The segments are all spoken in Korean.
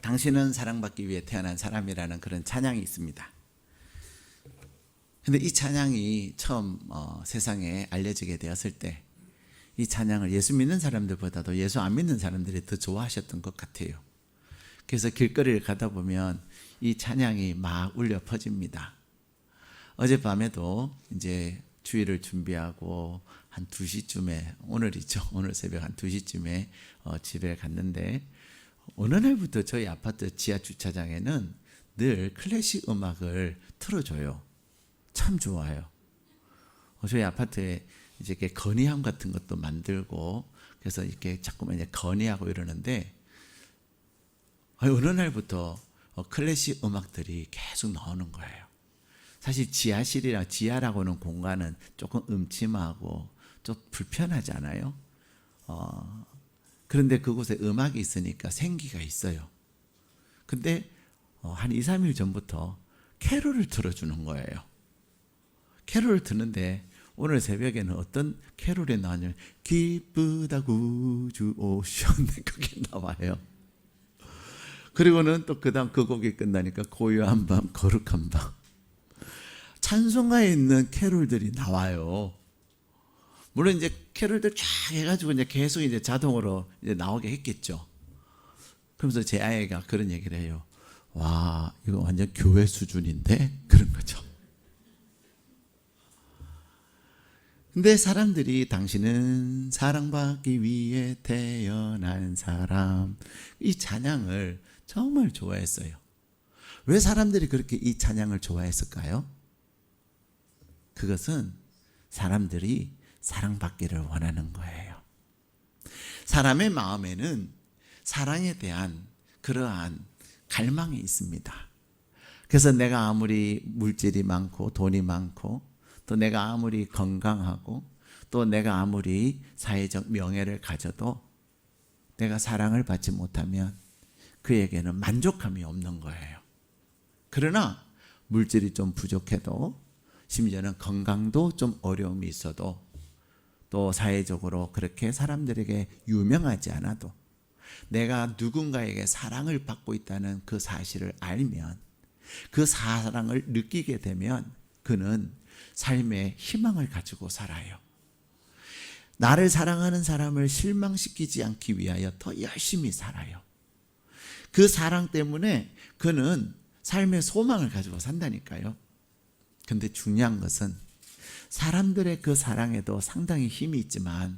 당신은 사랑받기 위해 태어난 사람이라는 그런 찬양이 있습니다. 근데 이 찬양이 처음 세상에 알려지게 되었을 때 이 찬양을 예수 믿는 사람들보다도 예수 안 믿는 사람들이 더 좋아하셨던 것 같아요. 그래서 길거리를 가다 보면 이 찬양이 막 울려 퍼집니다. 어젯밤에도 이제 주일을 준비하고 한 2시쯤에 오늘이죠. 오늘 새벽 한 2시쯤에 집에 갔는데 어느 날부터 저희 아파트 지하 주차장에는 늘 클래식 음악을 틀어줘요. 참 좋아요. 저희 아파트에 이제 이렇게 건의함 같은 것도 만들고 그래서 이렇게 자꾸만 이제 건의하고 이러는데 어느 날부터 클래식 음악들이 계속 나오는 거예요. 사실 지하라고 하는 공간은 조금 음침하고 좀 불편하잖아요. 그런데 그곳에 음악이 있으니까 생기가 있어요. 근데 한 2, 3일 전부터 캐롤을 틀어주는 거예요. 캐롤을 듣는데 오늘 새벽에는 어떤 캐롤이 나왔냐면 기쁘다 구주 오셨네 그게 나와요. 그리고는 또 그 다음 그 곡이 끝나니까 고요한 밤 거룩한 밤 찬송가에 있는 캐롤들이 나와요. 물론 이제 캐롤들 쫙 해가지고 이제 계속 이제 자동으로 이제 나오게 했겠죠. 그러면서 제 아이가 그런 얘기를 해요. 와, 이거 완전 교회 수준인데? 그런 거죠. 근데 사람들이 당신은 사랑받기 위해 태어난 사람 이 찬양을 정말 좋아했어요. 왜 사람들이 그렇게 이 찬양을 좋아했을까요? 그것은 사람들이 사랑받기를 원하는 거예요. 사람의 마음에는 사랑에 대한 그러한 갈망이 있습니다. 그래서 내가 아무리 물질이 많고 돈이 많고 또 내가 아무리 건강하고 또 내가 아무리 사회적 명예를 가져도 내가 사랑을 받지 못하면 그에게는 만족감이 없는 거예요. 그러나 물질이 좀 부족해도 심지어는 건강도 좀 어려움이 있어도 또 사회적으로 그렇게 사람들에게 유명하지 않아도 내가 누군가에게 사랑을 받고 있다는 그 사실을 알면 그 사랑을 느끼게 되면 그는 삶의 희망을 가지고 살아요. 나를 사랑하는 사람을 실망시키지 않기 위하여 더 열심히 살아요. 그 사랑 때문에 그는 삶의 소망을 가지고 산다니까요. 근데 중요한 것은 사람들의 그 사랑에도 상당히 힘이 있지만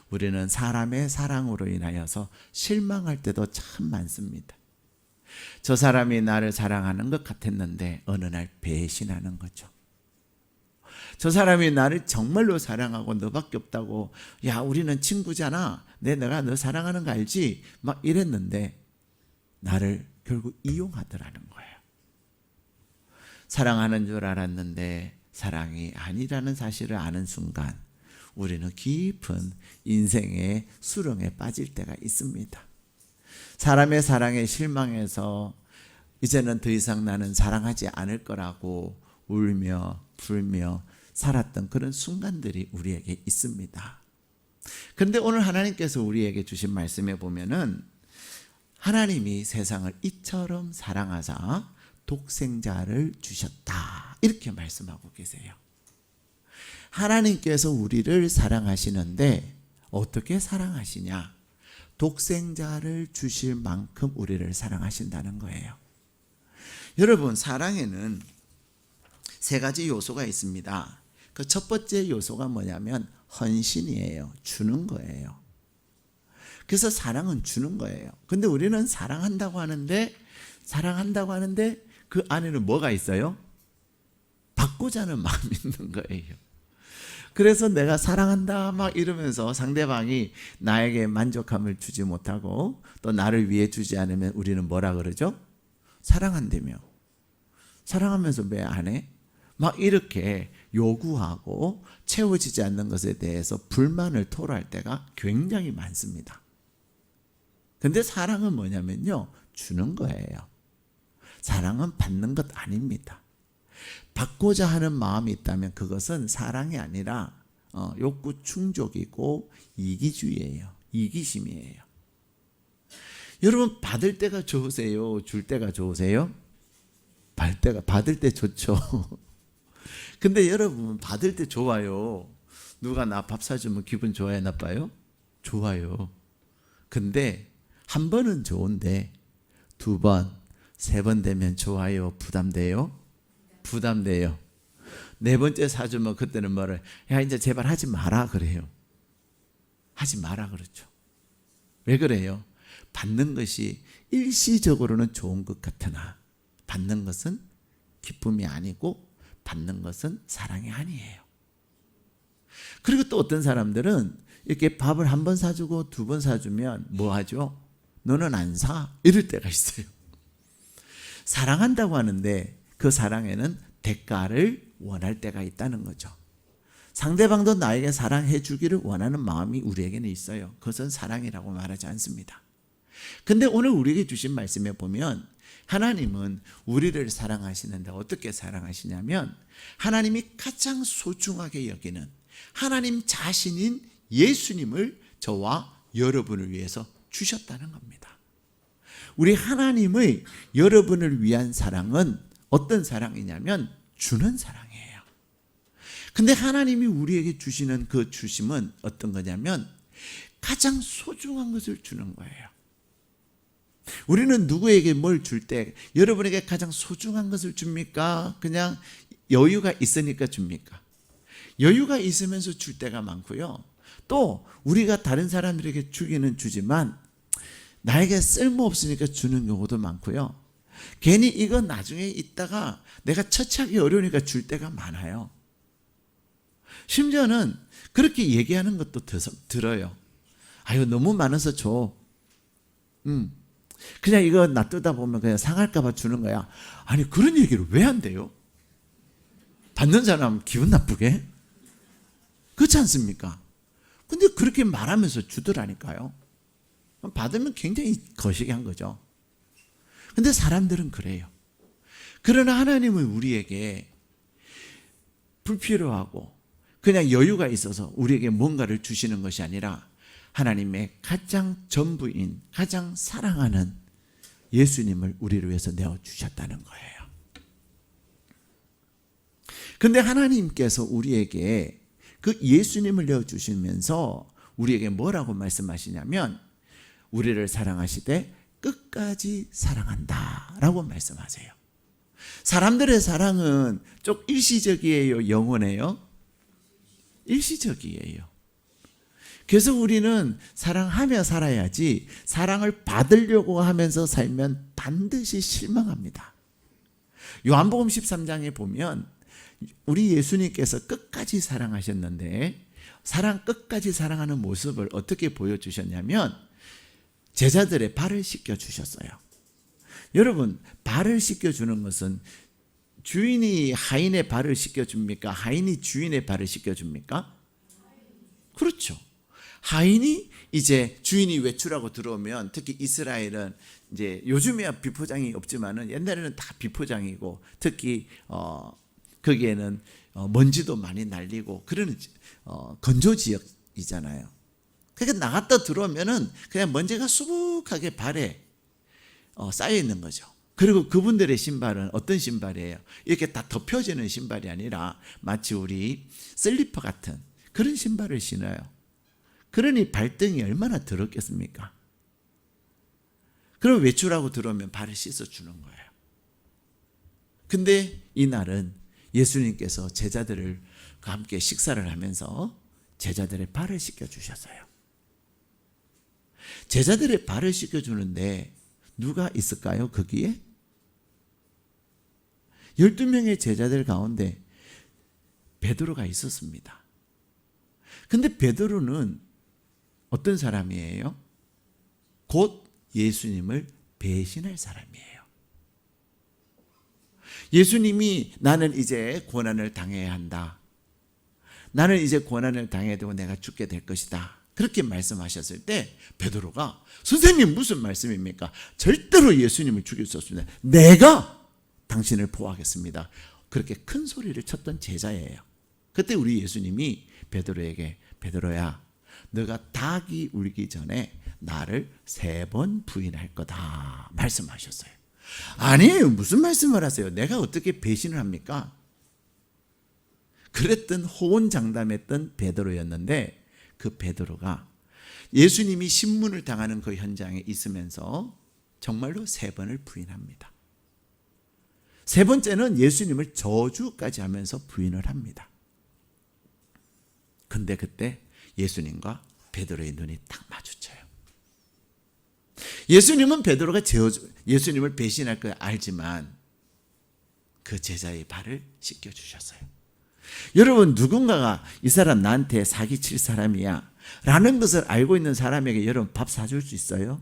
우리는 사람의 사랑으로 인하여서 실망할 때도 참 많습니다. 저 사람이 나를 사랑하는 것 같았는데 어느 날 배신하는 거죠. 저 사람이 나를 정말로 사랑하고 너밖에 없다고 야 우리는 친구잖아 내가 너 사랑하는 거 알지? 막 이랬는데 나를 결국 이용하더라는 거예요. 사랑하는 줄 알았는데 사랑이 아니라는 사실을 아는 순간 우리는 깊은 인생의 수렁에 빠질 때가 있습니다. 사람의 사랑에 실망해서 이제는 더 이상 나는 사랑하지 않을 거라고 울며 불며 살았던 그런 순간들이 우리에게 있습니다. 그런데 오늘 하나님께서 우리에게 주신 말씀에 보면은 하나님이 세상을 이처럼 사랑하사 독생자를 주셨다 이렇게 말씀하고 계세요. 하나님께서 우리를 사랑하시는데 어떻게 사랑하시냐? 독생자를 주실 만큼 우리를 사랑하신다는 거예요. 여러분 사랑에는 3가지 요소가 있습니다. 그 첫 번째 요소가 뭐냐면 헌신이에요. 주는 거예요. 그래서 사랑은 주는 거예요. 근데 우리는 사랑한다고 하는데 그 안에는 뭐가 있어요? 받고자 하는 마음이 있는 거예요. 그래서 내가 사랑한다 막 이러면서 상대방이 나에게 만족감을 주지 못하고 또 나를 위해 주지 않으면 우리는 뭐라 그러죠? 사랑한다며. 사랑하면서 왜 안 해? 막 이렇게 요구하고 채워지지 않는 것에 대해서 불만을 토로할 때가 굉장히 많습니다. 근데 사랑은 뭐냐면요, 주는 거예요. 사랑은 받는 것 아닙니다. 받고자 하는 마음이 있다면 그것은 사랑이 아니라 욕구 충족이고 이기주의예요. 이기심이에요. 여러분 받을 때가 좋으세요? 줄 때가 좋으세요? 받을 때 좋죠. 근데 여러분 받을 때 좋아요. 누가 나 밥 사주면 기분 좋아요, 나빠요? 좋아요. 근데 한 번은 좋은데 두 번, 세 번 되면 좋아요, 부담돼요? 부담돼요. 네 번째 사주면 그때는 뭐를, 야 이제 제발 하지 마라 그래요. 하지 마라 그렇죠. 왜 그래요? 받는 것이 일시적으로는 좋은 것 같으나 받는 것은 기쁨이 아니고 받는 것은 사랑이 아니에요. 그리고 또 어떤 사람들은 이렇게 밥을 한 번 사주고 두 번 사주면 뭐 하죠? 너는 안 사? 이럴 때가 있어요. 사랑한다고 하는데 그 사랑에는 대가를 원할 때가 있다는 거죠. 상대방도 나에게 사랑해 주기를 원하는 마음이 우리에게는 있어요. 그것은 사랑이라고 말하지 않습니다. 근데 오늘 우리에게 주신 말씀에 보면 하나님은 우리를 사랑하시는데 어떻게 사랑하시냐면 하나님이 가장 소중하게 여기는 하나님 자신인 예수님을 저와 여러분을 위해서 주셨다는 겁니다. 우리 하나님의 여러분을 위한 사랑은 어떤 사랑이냐면 주는 사랑이에요. 근데 하나님이 우리에게 주시는 그 주심은 어떤 거냐면 가장 소중한 것을 주는 거예요. 우리는 누구에게 뭘 줄 때 여러분에게 가장 소중한 것을 줍니까? 그냥 여유가 있으니까 줍니까? 여유가 있으면서 줄 때가 많고요. 또 우리가 다른 사람들에게 주기는 주지만 나에게 쓸모없으니까 주는 경우도 많고요. 괜히 이건 나중에 있다가 내가 처치하기 어려우니까 줄 때가 많아요. 심지어는 그렇게 얘기하는 것도 들어요. 아유 너무 많아서 줘. 그냥 이거 놔두다 보면 그냥 상할까 봐 주는 거야. 아니 그런 얘기를 왜 한대요? 받는 사람 기분 나쁘게? 그렇지 않습니까? 근데 그렇게 말하면서 주더라니까요. 받으면 굉장히 거시기한 거죠. 근데 사람들은 그래요. 그러나 하나님은 우리에게 불필요하고 그냥 여유가 있어서 우리에게 뭔가를 주시는 것이 아니라 하나님의 가장 전부인 가장 사랑하는 예수님을 우리를 위해서 내어주셨다는 거예요. 근데 하나님께서 우리에게 그 예수님을 내어주시면서 우리에게 뭐라고 말씀하시냐면 우리를 사랑하시되 끝까지 사랑한다 라고 말씀하세요. 사람들의 사랑은 좀 일시적이에요? 영원해요? 일시적이에요. 그래서 우리는 사랑하며 살아야지 사랑을 받으려고 하면서 살면 반드시 실망합니다. 요한복음 13장에 보면 우리 예수님께서 끝까지 사랑하셨는데 끝까지 사랑하는 모습을 어떻게 보여주셨냐면 제자들의 발을 씻겨주셨어요. 여러분 발을 씻겨주는 것은 주인이 하인의 발을 씻겨줍니까? 하인이 주인의 발을 씻겨줍니까? 그렇죠. 하인이 이제 주인이 외출하고 들어오면 특히 이스라엘은 이제 요즘에야 비포장이 없지만은 옛날에는 다 비포장이고 특히 거기에는 먼지도 많이 날리고 그런 건조 지역이잖아요. 그러니까 나갔다 들어오면은 그냥 먼지가 수북하게 발에 쌓여 있는 거죠. 그리고 그분들의 신발은 어떤 신발이에요? 이렇게 다 덮여지는 신발이 아니라 마치 우리 슬리퍼 같은 그런 신발을 신어요. 그러니 발등이 얼마나 더럽겠습니까? 그럼 외출하고 들어오면 발을 씻어주는 거예요. 근데 이날은 예수님께서 제자들과 함께 식사를 하면서 제자들의 발을 씻겨주셨어요. 제자들의 발을 씻겨주는데 누가 있을까요? 거기에? 12명의 제자들 가운데 베드로가 있었습니다. 근데 베드로는 어떤 사람이에요? 곧 예수님을 배신할 사람이에요. 예수님이 나는 이제 고난을 당해야 한다. 나는 이제 고난을 당해야 되고 내가 죽게 될 것이다. 그렇게 말씀하셨을 때 베드로가 선생님 무슨 말씀입니까? 절대로 예수님을 죽일 수 없습니다. 내가 당신을 보호하겠습니다. 그렇게 큰 소리를 쳤던 제자예요. 그때 우리 예수님이 베드로에게 베드로야 너가 닭이 울기 전에 나를 3번 부인할 거다 말씀하셨어요. 아니, 무슨 말씀을 하세요? 내가 어떻게 배신을 합니까? 그랬던 호언장담했던 베드로였는데, 그 베드로가 예수님이 신문을 당하는 그 현장에 있으면서 정말로 3번을 부인합니다. 3번째는 예수님을 저주까지 하면서 부인을 합니다. 근데 그때 예수님과 베드로의 눈이 딱 마주쳐요. 예수님은 베드로가 예수님을 배신할 걸 알지만 그 제자의 발을 씻겨주셨어요. 여러분, 누군가가 이 사람 나한테 사기칠 사람이야 라는 것을 알고 있는 사람에게 여러분 밥 사줄 수 있어요?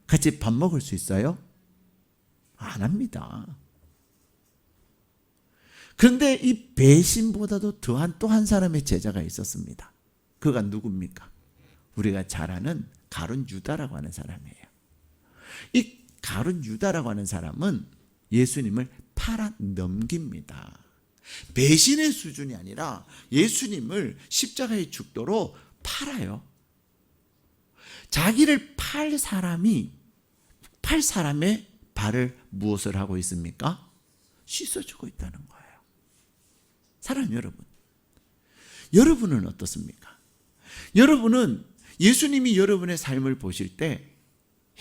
같이 밥 먹을 수 있어요? 안 합니다. 그런데 이 배신보다도 더한 또 한 사람의 제자가 있었습니다. 그가 누굽니까? 우리가 잘 아는 가룟 유다라고 하는 사람이에요. 이 가룟 유다라고 하는 사람은 예수님을 팔아 넘깁니다. 배신의 수준이 아니라 예수님을 십자가에 죽도록 팔아요. 자기를 팔 사람의 발을 무엇을 하고 있습니까? 씻어주고 있다는 거예요. 사랑하는 여러분, 여러분은 어떻습니까? 여러분은 예수님이 여러분의 삶을 보실 때,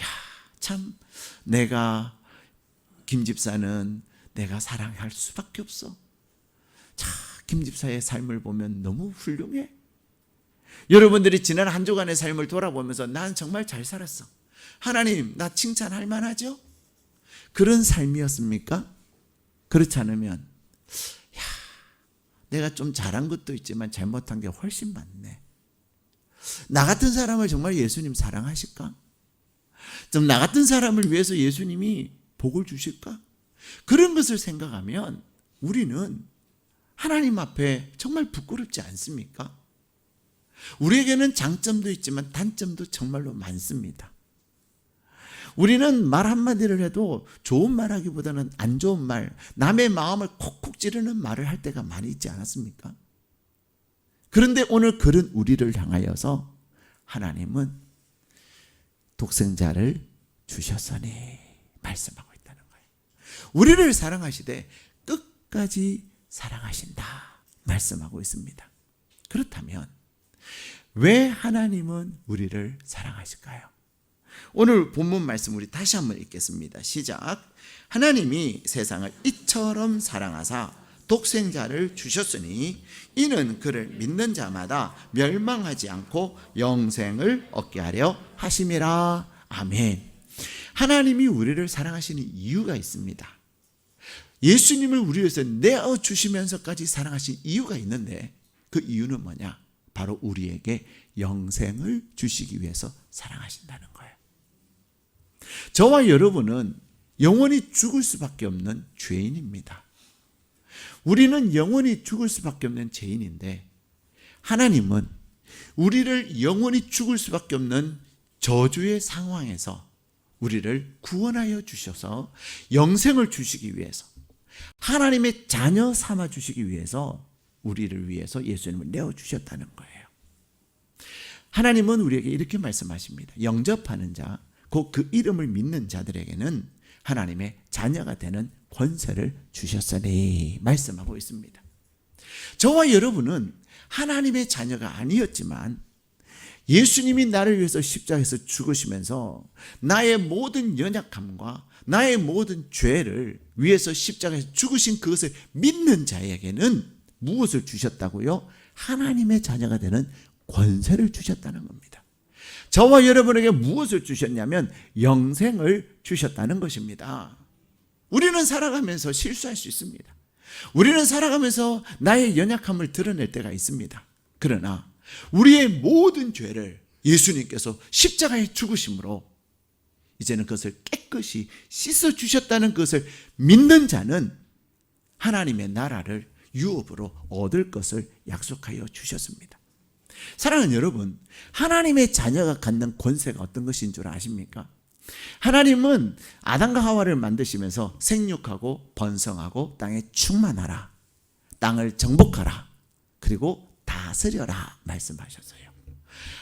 야, 참 내가 김 집사는 내가 사랑할 수밖에 없어. 자, 김 집사의 삶을 보면 너무 훌륭해. 여러분들이 지난 한 주간의 삶을 돌아보면서 난 정말 잘 살았어. 하나님, 나 칭찬할 만하죠? 그런 삶이었습니까? 그렇지 않으면, 야, 내가 좀 잘한 것도 있지만 잘못한 게 훨씬 많네. 나 같은 사람을 정말 예수님 사랑하실까? 좀 나 같은 사람을 위해서 예수님이 복을 주실까? 그런 것을 생각하면 우리는 하나님 앞에 정말 부끄럽지 않습니까? 우리에게는 장점도 있지만 단점도 정말로 많습니다. 우리는 말 한마디를 해도 좋은 말하기보다는 안 좋은 말, 남의 마음을 콕콕 찌르는 말을 할 때가 많이 있지 않았습니까? 그런데 오늘 그런 우리를 향하여서 하나님은 독생자를 주셨으니 말씀하고 있다는 거예요. 우리를 사랑하시되 끝까지 사랑하신다 말씀하고 있습니다. 그렇다면 왜 하나님은 우리를 사랑하실까요? 오늘 본문 말씀 우리 다시 한번 읽겠습니다. 시작. 하나님이 세상을 이처럼 사랑하사 독생자를 주셨으니 이는 그를 믿는 자마다 멸망하지 않고 영생을 얻게 하려 하심이라. 아멘. 하나님이 우리를 사랑하시는 이유가 있습니다. 예수님을 우리 위해서 내어주시면서까지 사랑하신 이유가 있는데, 그 이유는 뭐냐? 바로 우리에게 영생을 주시기 위해서 사랑하신다는 거예요. 저와 여러분은 영원히 죽을 수밖에 없는 죄인입니다. 우리는 영원히 죽을 수밖에 없는 죄인인데, 하나님은 우리를 영원히 죽을 수밖에 없는 저주의 상황에서 우리를 구원하여 주셔서 영생을 주시기 위해서, 하나님의 자녀 삼아 주시기 위해서 우리를 위해서 예수님을 내어주셨다는 거예요. 하나님은 우리에게 이렇게 말씀하십니다. 영접하는 자, 곧 그 이름을 믿는 자들에게는 하나님의 자녀가 되는 권세를 주셨으니 말씀하고 있습니다. 저와 여러분은 하나님의 자녀가 아니었지만 예수님이 나를 위해서 십자가에서 죽으시면서 나의 모든 연약함과 나의 모든 죄를 위해서 십자가에서 죽으신 그것을 믿는 자에게는 무엇을 주셨다고요? 하나님의 자녀가 되는 권세를 주셨다는 겁니다. 저와 여러분에게 무엇을 주셨냐면 영생을 주셨다는 것입니다. 우리는 살아가면서 실수할 수 있습니다. 우리는 살아가면서 나의 연약함을 드러낼 때가 있습니다. 그러나 우리의 모든 죄를 예수님께서 십자가에 죽으심으로 이제는 그것을 깨끗이 씻어주셨다는 것을 믿는 자는 하나님의 나라를 유업으로 얻을 것을 약속하여 주셨습니다. 사랑하는 여러분, 하나님의 자녀가 갖는 권세가 어떤 것인 줄 아십니까? 하나님은 아담과 하와를 만드시면서 생육하고 번성하고 땅에 충만하라, 땅을 정복하라, 그리고 다스려라 말씀하셨어요.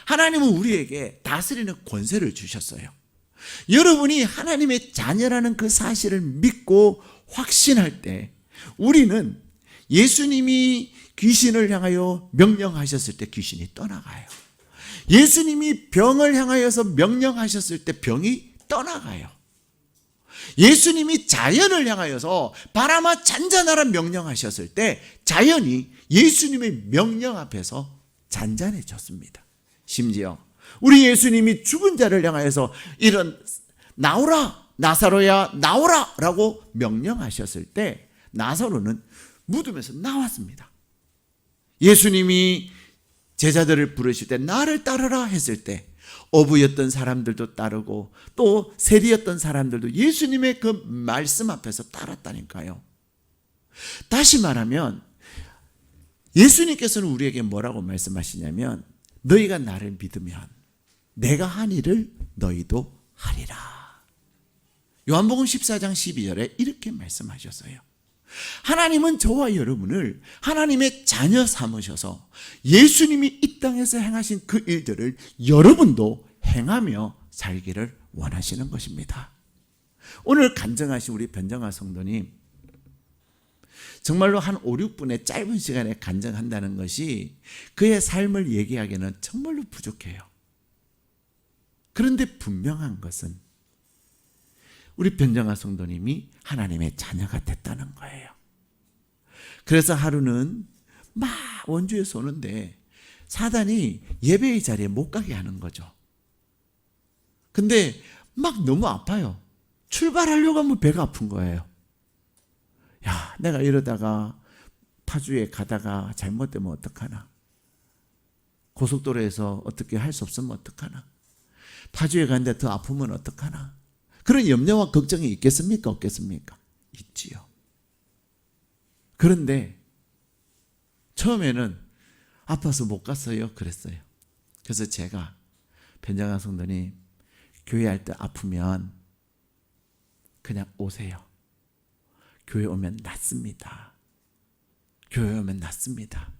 하나님은 우리에게 다스리는 권세를 주셨어요. 여러분이 하나님의 자녀라는 그 사실을 믿고 확신할 때 우리는 예수님이 귀신을 향하여 명령하셨을 때 귀신이 떠나가요. 예수님이 병을 향하여서 명령하셨을 때 병이 떠나가요. 예수님이 자연을 향하여서 바람아 잔잔하라 명령하셨을 때 자연이 예수님의 명령 앞에서 잔잔해졌습니다. 심지어 우리 예수님이 죽은 자를 향하여서 이런 나오라 나사로야 나오라 라고 명령하셨을 때 나사로는 무덤에서 나왔습니다. 예수님이 제자들을 부르실 때 나를 따르라 했을 때 어부였던 사람들도 따르고 또 세리였던 사람들도 예수님의 그 말씀 앞에서 따랐다니까요. 다시 말하면 예수님께서는 우리에게 뭐라고 말씀하시냐면 너희가 나를 믿으면 내가 한 일을 너희도 하리라. 요한복음 14장 12절에 이렇게 말씀하셨어요. 하나님은 저와 여러분을 하나님의 자녀 삼으셔서 예수님이 이 땅에서 행하신 그 일들을 여러분도 행하며 살기를 원하시는 것입니다. 오늘 간증하신 우리 변정아 성도님, 정말로 한 5, 6분의 짧은 시간에 간증한다는 것이 그의 삶을 얘기하기에는 정말로 부족해요. 그런데 분명한 것은 우리 변정아 성도님이 하나님의 자녀가 됐다는 거예요. 그래서 하루는 막 원주에서 오는데 사단이 예배의 자리에 못 가게 하는 거죠. 근데 막 너무 아파요. 출발하려고 하면 배가 아픈 거예요. 야, 내가 이러다가 파주에 가다가 잘못되면 어떡하나. 고속도로에서 어떻게 할 수 없으면 어떡하나. 파주에 가는데 더 아프면 어떡하나. 그런 염려와 걱정이 있겠습니까? 없겠습니까? 있지요. 그런데 처음에는 아파서 못 갔어요. 그랬어요. 그래서 제가 변정아 성도님 교회 할 때 아프면 그냥 오세요. 교회 오면 낫습니다. 교회 오면 낫습니다.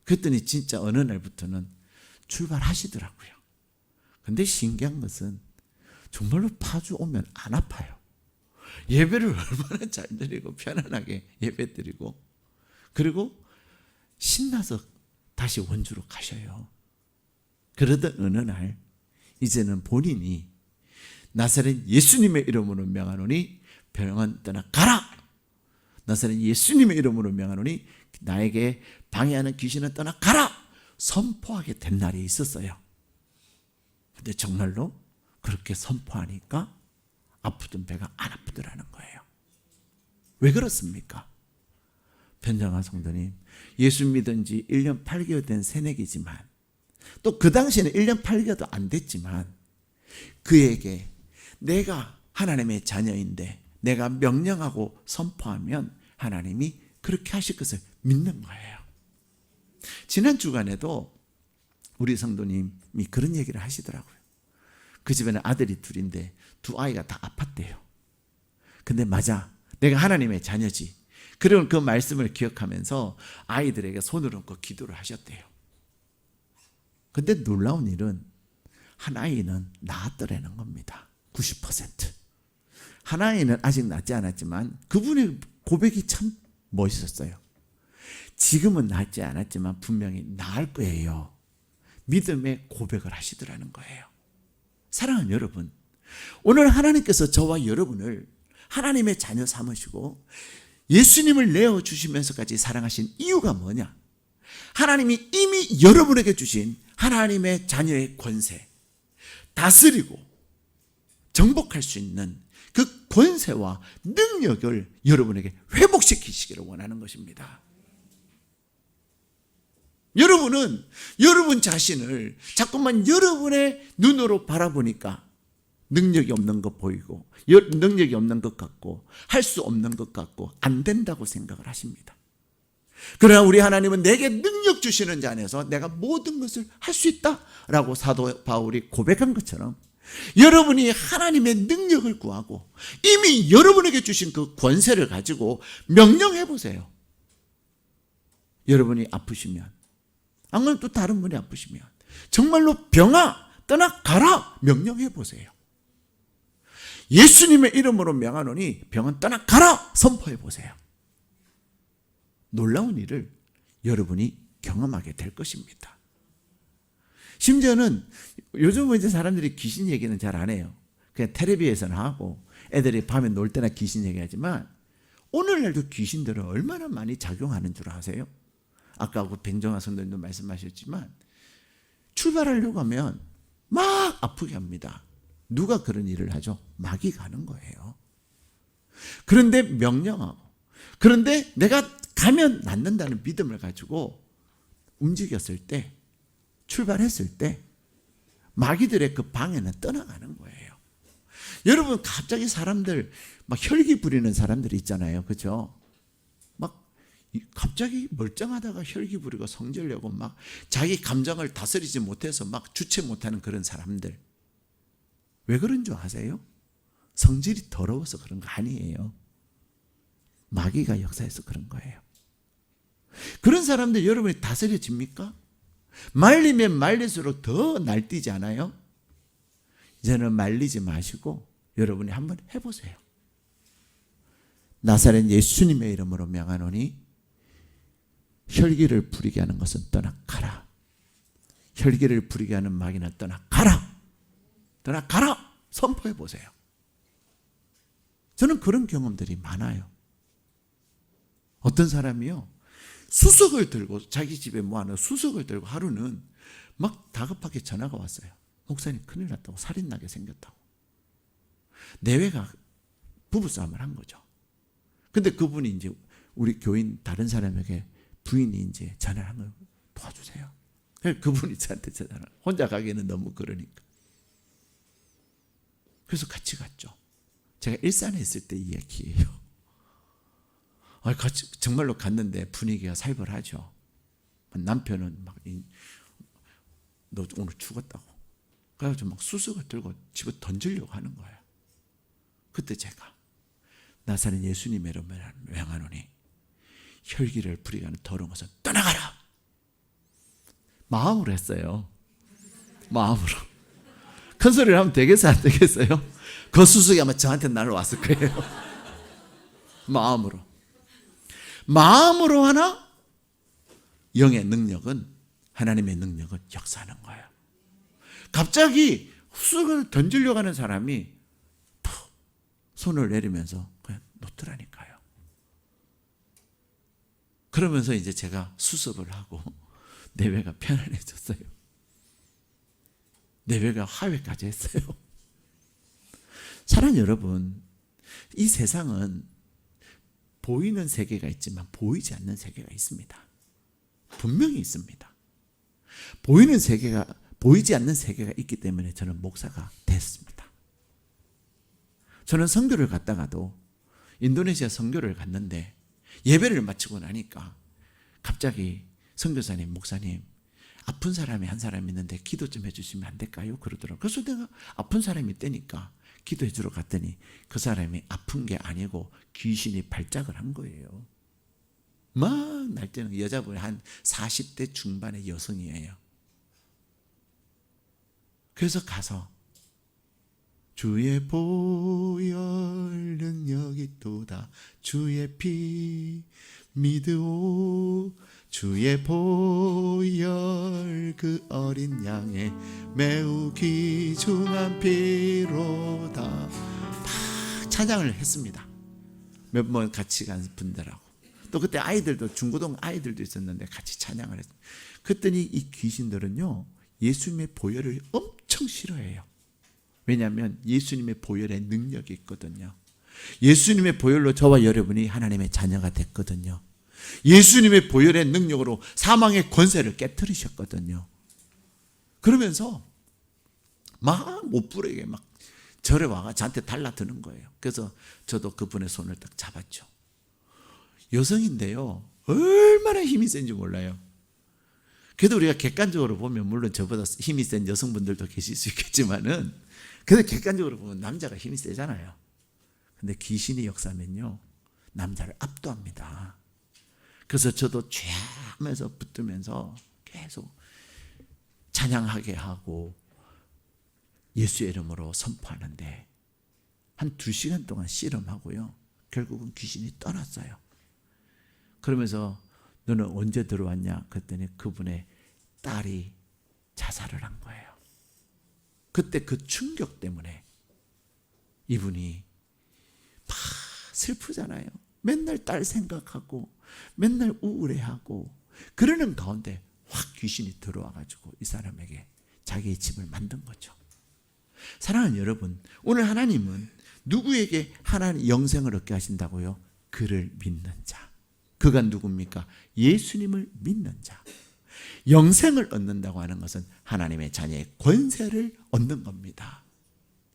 그랬더니 진짜 어느 날부터는 출발하시더라고요. 근데 신기한 것은 정말로 파주 오면 안 아파요. 예배를 얼마나 잘 드리고 편안하게 예배 드리고 그리고 신나서 다시 원주로 가셔요. 그러던 어느 날 이제는 본인이 나사렛 예수님의 이름으로 명하노니 병은 떠나 가라. 나사렛 예수님의 이름으로 명하노니 나에게 방해하는 귀신은 떠나 가라. 선포하게 된 날이 있었어요. 근데 정말로 그렇게 선포하니까 아프던 배가 안 아프더라는 거예요. 왜 그렇습니까? 변정아 성도님, 예수 믿은 지 1년 8개월 된 새내기지만 또 그 당시에는 1년 8개월도 안 됐지만 그에게 내가 하나님의 자녀인데 내가 명령하고 선포하면 하나님이 그렇게 하실 것을 믿는 거예요. 지난 주간에도 우리 성도님이 그런 얘기를 하시더라고요. 그 집에는 아들이 둘인데 두 아이가 다 아팠대요. 근데 맞아, 내가 하나님의 자녀지. 그런 그 말씀을 기억하면서 아이들에게 손을 얹고 기도를 하셨대요. 근데 놀라운 일은 한 아이는 나았더라는 겁니다. 90%. 한 아이는 아직 낫지 않았지만 그분의 고백이 참 멋있었어요. 지금은 낫지 않았지만 분명히 나을 거예요. 믿음의 고백을 하시더라는 거예요. 사랑하는 여러분, 오늘 하나님께서 저와 여러분을 하나님의 자녀 삼으시고 예수님을 내어주시면서까지 사랑하신 이유가 뭐냐? 하나님이 이미 여러분에게 주신 하나님의 자녀의 권세, 다스리고 정복할 수 있는 그 권세와 능력을 여러분에게 회복시키시기를 원하는 것입니다. 여러분은 여러분 자신을 자꾸만 여러분의 눈으로 바라보니까 능력이 없는 것 보이고 능력이 없는 것 같고 할 수 없는 것 같고 안 된다고 생각을 하십니다. 그러나 우리 하나님은 내게 능력 주시는 자 안에서 내가 모든 것을 할 수 있다라고 사도 바울이 고백한 것처럼 여러분이 하나님의 능력을 구하고 이미 여러분에게 주신 그 권세를 가지고 명령해 보세요. 여러분이 아프시면, 안 그러면 또 다른 분이 아프시면 정말로 병아 떠나가라 명령해 보세요. 예수님의 이름으로 명하노니 병은 떠나가라 선포해 보세요. 놀라운 일을 여러분이 경험하게 될 것입니다. 심지어는 요즘은 이제 사람들이 귀신 얘기는 잘 안 해요. 그냥 텔레비에서는 하고 애들이 밤에 놀 때나 귀신 얘기하지만 오늘날도 귀신들은 얼마나 많이 작용하는 줄 아세요? 아까 그 백정아 선생님도 말씀하셨지만 출발하려고 하면 막 아프게 합니다. 누가 그런 일을 하죠? 마귀가 하는 거예요. 그런데 명령하고, 그런데 내가 가면 낫는다는 믿음을 가지고 움직였을 때, 출발했을 때 마귀들의 그 방해는 떠나가는 거예요. 여러분, 갑자기 사람들 막 혈기 부리는 사람들이 있잖아요. 그죠? 막 갑자기 멀쩡하다가 혈기 부리고 성질내고 막 자기 감정을 다스리지 못해서 막 주체 못하는 그런 사람들. 왜 그런 줄 아세요? 성질이 더러워서 그런 거 아니에요. 마귀가 역사해서 그런 거예요. 그런 사람들 여러분이 다스려집니까? 말리면 말릴수록 더 날뛰지 않아요? 이제는 말리지 마시고 여러분이 한번 해보세요. 나사렛 예수님의 이름으로 명하노니 혈기를 부리게 하는 것은 떠나가라. 혈기를 부리게 하는 마귀는 떠나가라. 떠나가라. 선포해 보세요. 저는 그런 경험들이 많아요. 어떤 사람이요, 수석을 들고 자기 집에 모아놓은 수석을 들고 하루는 막 다급하게 전화가 왔어요. 목사님 큰일 났다고, 살인나게 생겼다고. 내외가 부부싸움을 한 거죠. 근데 그분이 이제 우리 교인 다른 사람에게 부인이 이제 전화를 한 거예요. 도와주세요. 그분이 저한테 전화를, 혼자 가기에는 너무 그러니까. 그래서 같이 갔죠. 제가 일산에 있을 때 이야기예요. 같이 정말로 갔는데 분위기가 살벌하죠. 남편은 막 너 오늘 죽었다고. 그래가지고 막 수석을 들고 집에 던지려고 하는 거예요. 그때 제가 나사렛 예수님의 이름으로 명하노니 혈기를 부리게 하는 더러운 것은 떠나가라. 마음으로 했어요. 마음으로. 큰 소리를 하면 되겠어요, 안 되겠어요? 그 수석이 아마 저한테 날아왔을 거예요. 마음으로 하나 영의 능력은, 하나님의 능력은 역사하는 거예요. 갑자기 수석을 던지려고 하는 사람이 푹 손을 내리면서 그냥 놓더라니까요. 그러면서 이제 제가 수습을 하고 내외가 편안해졌어요. 내외가 화해까지 했어요. 사랑하는 여러분, 이 세상은 보이는 세계가 있지만 보이지 않는 세계가 있습니다. 분명히 있습니다. 보이지 않는 세계가 있기 때문에 저는 목사가 됐습니다. 저는 선교를 갔다가도 인도네시아 선교를 갔는데 예배를 마치고 나니까 갑자기 선교사님, 목사님, 아픈 사람이 한 사람 있는데 기도 좀 해주시면 안 될까요? 그러더라고요. 그래서 내가 아픈 사람이 있다니까 기도해 주러 갔더니 그 사람이 아픈 게 아니고 귀신이 발작을 한 거예요. 막 날뛰는 여자분, 한 40대 중반의 여성이에요. 그래서 가서 주의 보혈 능력이 있도다, 주의 피 믿으오, 주의 보혈 그 어린 양의 매우 귀중한 피로다. 다 찬양을 했습니다. 몇 번 같이 간 분들하고, 또 그때 아이들도, 중고등 아이들도 있었는데 같이 찬양을 했습니다. 그랬더니 이 귀신들은요, 예수님의 보혈을 엄청 싫어해요. 왜냐하면 예수님의 보혈에 능력이 있거든요. 예수님의 보혈로 저와 여러분이 하나님의 자녀가 됐거든요. 예수님의 보혈의 능력으로 사망의 권세를 깨뜨리셨거든요. 그러면서 막 못 부르게 막 절에 와가 저한테 달라드는 거예요. 그래서 저도 그분의 손을 딱 잡았죠. 여성인데요, 얼마나 힘이 센지 몰라요. 그래도 우리가 객관적으로 보면 물론 저보다 힘이 센 여성분들도 계실 수 있겠지만은, 그래도 객관적으로 보면 남자가 힘이 세잖아요. 근데 귀신이 역사하면요, 남자를 압도합니다. 그래서 저도 쥐 하면서 붙들면서 계속 찬양하게 하고 예수의 이름으로 선포하는데 한 2시간 동안 씨름하고요. 결국은 귀신이 떠났어요. 그러면서 너는 언제 들어왔냐? 그랬더니 그분의 딸이 자살을 한 거예요. 그때 그 충격 때문에 이분이 막 슬프잖아요. 맨날 딸 생각하고 맨날 우울해하고 그러는 가운데 확 귀신이 들어와가지고 이 사람에게 자기의 집을 만든 거죠. 사랑하는 여러분, 오늘 하나님은 누구에게 하나님 영생을 얻게 하신다고요? 그를 믿는 자. 그가 누굽니까? 예수님을 믿는 자. 영생을 얻는다고 하는 것은 하나님의 자녀의 권세를 얻는 겁니다.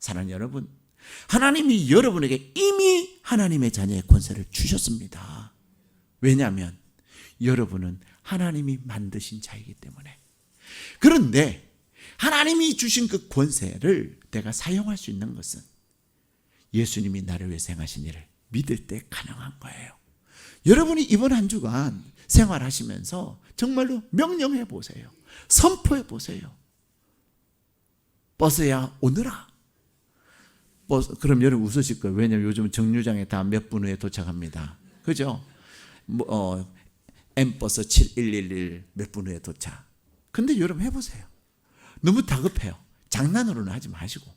사랑하는 여러분, 하나님이 여러분에게 이미 하나님의 자녀의 권세를 주셨습니다. 왜냐하면 여러분은 하나님이 만드신 자이기 때문에. 그런데 하나님이 주신 그 권세를 내가 사용할 수 있는 것은 예수님이 나를 위해 행하신 일을 믿을 때 가능한 거예요. 여러분이 이번 한 주간 생활하시면서 정말로 명령해 보세요. 선포해 보세요. 버스야 오너라. 버스, 그럼 여러분 웃으실 거예요. 왜냐하면 요즘 정류장에 다 몇 분 후에 도착합니다. 그죠? M버스 7111 몇 분 후에 도착. 근데 여러분 해보세요. 너무 다급해요. 장난으로는 하지 마시고.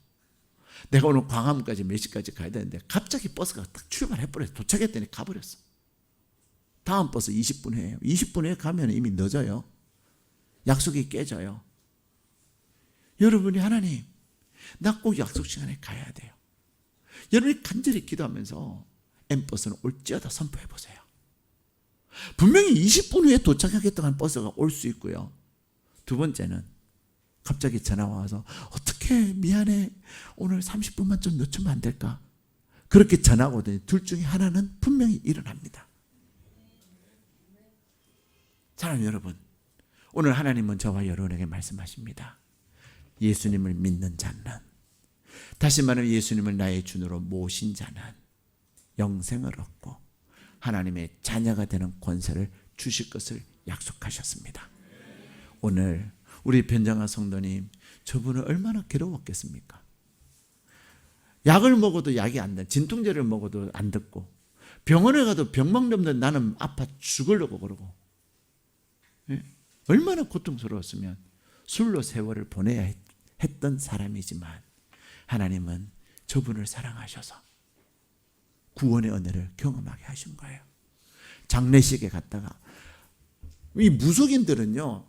내가 오늘 광화문까지 몇 시까지 가야 되는데 갑자기 버스가 딱 출발해버려서 도착했더니 가버렸어. 다음 버스 20분 후에요. 20분 후에 가면 이미 늦어요. 약속이 깨져요. 여러분이 하나님, 나 꼭 약속 시간에 가야 돼요. 여러분이 간절히 기도하면서 M버스는 올지어다 선포해 보세요. 분명히 20분 후에 도착하겠다는 버스가 올 수 있고요. 두 번째는 갑자기 전화가 와서 어떻게 미안해 오늘 30분만 좀 늦추면 안 될까? 그렇게 전화가 오더니 둘 중에 하나는 분명히 일어납니다. 사랑하는 여러분, 오늘 하나님은 저와 여러분에게 말씀하십니다. 예수님을 믿는 자는, 다시 말하면 예수님을 나의 주로 모신 자는 영생을 얻고 하나님의 자녀가 되는 권세를 주실 것을 약속하셨습니다. 오늘 우리 변장하 성도님, 저분은 얼마나 괴로웠겠습니까? 약을 먹어도 약이 안 돼. 진통제를 먹어도 안 듣고, 병원에 가도 병만 없는 나는 아파 죽으려고 그러고, 얼마나 고통스러웠으면 술로 세월을 보내야 했던 사람이지만 하나님은 저분을 사랑하셔서 구원의 은혜를 경험하게 하신 거예요. 장례식에 갔다가, 이 무속인들은요,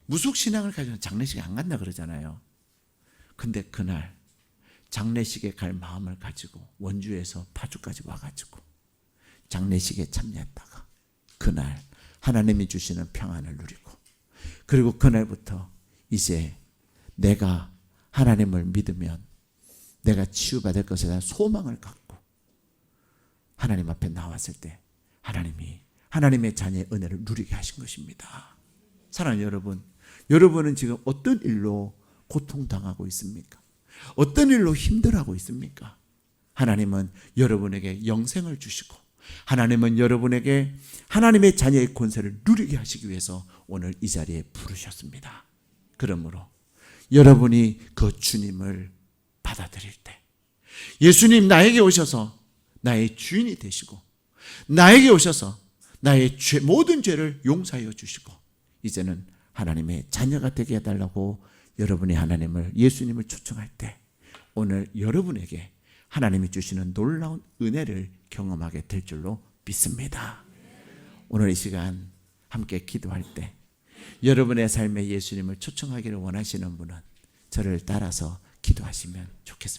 무속신앙을 가지고 장례식에 안 간다 그러잖아요. 근데 그날 장례식에 갈 마음을 가지고 원주에서 파주까지 와가지고 장례식에 참여했다가 그날 하나님이 주시는 평안을 누리고, 그리고 그날부터 이제 내가 하나님을 믿으면 내가 치유받을 것에 대한 소망을 갖고 하나님 앞에 나왔을 때 하나님이 하나님의 자녀의 은혜를 누리게 하신 것입니다. 사랑하는 여러분, 여러분은 지금 어떤 일로 고통당하고 있습니까? 어떤 일로 힘들어하고 있습니까? 하나님은 여러분에게 영생을 주시고 하나님은 여러분에게 하나님의 자녀의 권세를 누리게 하시기 위해서 오늘 이 자리에 부르셨습니다. 그러므로 여러분이 그 주님을 받아들일 때, 예수님 나에게 오셔서 나의 주인이 되시고 나에게 오셔서 나의 모든 죄를 용서하여 주시고 이제는 하나님의 자녀가 되게 해달라고 여러분이 하나님을, 예수님을 초청할 때 오늘 여러분에게 하나님이 주시는 놀라운 은혜를 경험하게 될 줄로 믿습니다. 오늘 이 시간 함께 기도할 때 여러분의 삶에 예수님을 초청하기를 원하시는 분은 저를 따라서 기도하시면 좋겠습니다.